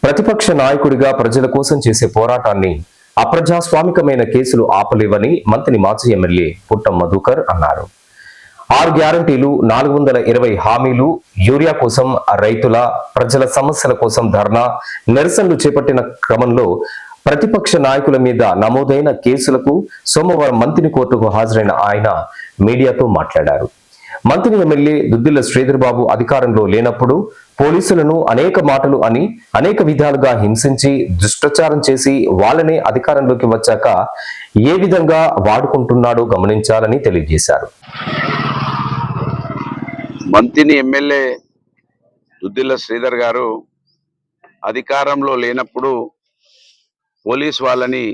ప్రతిపక్ష నాయకుడిగా ప్రజల కోసం చేసే పోరాటాన్ని అప్రజాస్వామికమైన కేసులు ఆపలేవని మంత్రి మాజీ ఎమ్మెల్యే పుట్టం మధుకర్ అన్నారు. 6 గ్యారంటీలు, 420 హామీలు, యూరియా కోసం రైతుల, ప్రజల సమస్యల కోసం ధర్నా, నిరసనలు చేపట్టిన క్రమంలో ప్రతిపక్ష నాయకుల మీద నమోదైన కేసులకు సోమవారం మంత్రి కోర్టుకు హాజరైన ఆయన మీడియాతో మాట్లాడారు. మంత్రి ఎమ్మెల్యే దుద్దిళ్ల శ్రీధర్ బాబు అధికారంలో లేనప్పుడు పోలీసులను అనేక మాటలు అని అనేక విధాలుగా హింసించి దుష్ప్రచారం చేసి వాళ్ళనే అధికారంలోకి వచ్చాక ఏ విధంగా వాడుకుంటున్నాడో గమనించాలని తెలియజేశారు. మంత్రి ఎమ్మెల్యే దుద్దిళ్ల శ్రీధర్ గారు అధికారంలో లేనప్పుడు పోలీసు వాళ్ళని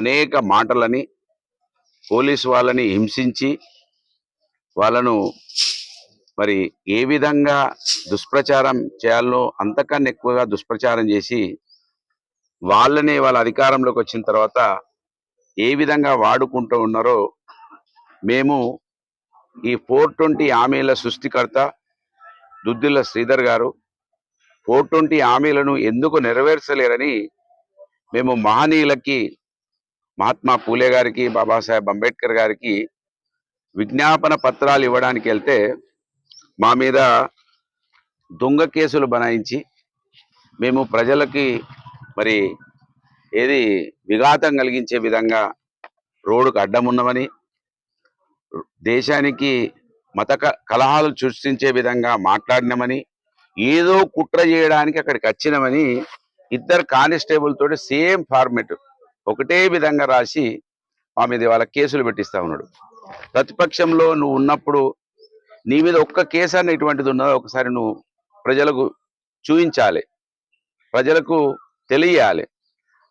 అనేక మాటలని, పోలీసు వాళ్ళని హింసించి వాళ్ళను మరి ఏ విధంగా దుష్ప్రచారం చేయాలో అంతకన్నా ఎక్కువగా దుష్ప్రచారం చేసి వాళ్ళని వాళ్ళ అధికారంలోకి వచ్చిన తర్వాత ఏ విధంగా వాడుకుంటూ ఉన్నారో మేము ఈ 420 హామీల సృష్టికర్త దుద్దిళ్ల శ్రీధర్ గారు 420 హామీలను ఎందుకు నెరవేర్చలేరని మేము మహనీయులకి, మహాత్మా పూలే గారికి, బాబాసాహెబ్ అంబేద్కర్ గారికి విజ్ఞాపన పత్రాలు ఇవ్వడానికి వెళ్తే మా మీద దొంగ కేసులు బనాయించి మేము ప్రజలకి మరి ఏది విఘాతం కలిగించే విధంగా రోడ్డుకు అడ్డమున్నామని, దేశానికి మత కలహాలు సృష్టించే విధంగా మాట్లాడినామని, ఏదో కుట్ర చేయడానికి అక్కడికి వచ్చినామని ఇద్దరు కానిస్టేబుల్ తోటి సేమ్ ఫార్మెట్ ఒకటే విధంగా రాసి మా మీద వాళ్ళ కేసులు పెట్టిస్తా ఉన్నాడు. ప్రతిపక్షంలో నువ్వు ఉన్నప్పుడు నీ మీద ఒక్క కేసు అన్న ఇటువంటిది ఉన్నదో ఒకసారి నువ్వు ప్రజలకు చూపించాలి, ప్రజలకు తెలియాలి.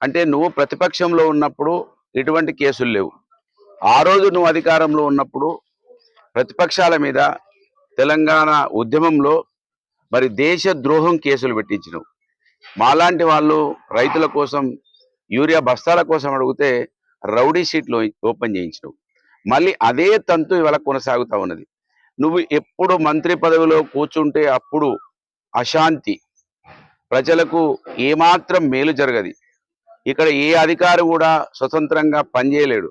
అంటే నువ్వు ప్రతిపక్షంలో ఉన్నప్పుడు ఇటువంటి కేసులు లేవు. ఆ రోజు నువ్వు అధికారంలో ఉన్నప్పుడు ప్రతిపక్షాల మీద తెలంగాణ ఉద్యమంలో మరి దేశ ద్రోహం కేసులు పెట్టించినావు. మాలాంటి వాళ్ళు రైతుల కోసం యూరియా బస్తాల కోసం అడిగితే రౌడీ షీట్లు ఓపెన్ చేయించినావు. మళ్ళీ అదే తంతు ఇవాళ కొనసాగుతూ ఉన్నది. నువ్వు ఎప్పుడు మంత్రి పదవిలో కూర్చుంటే అప్పుడు అశాంతి, ప్రజలకు ఏమాత్రం మేలు జరగదు. ఇక్కడ ఏ అధికారి కూడా స్వతంత్రంగా పనిచేయలేడు.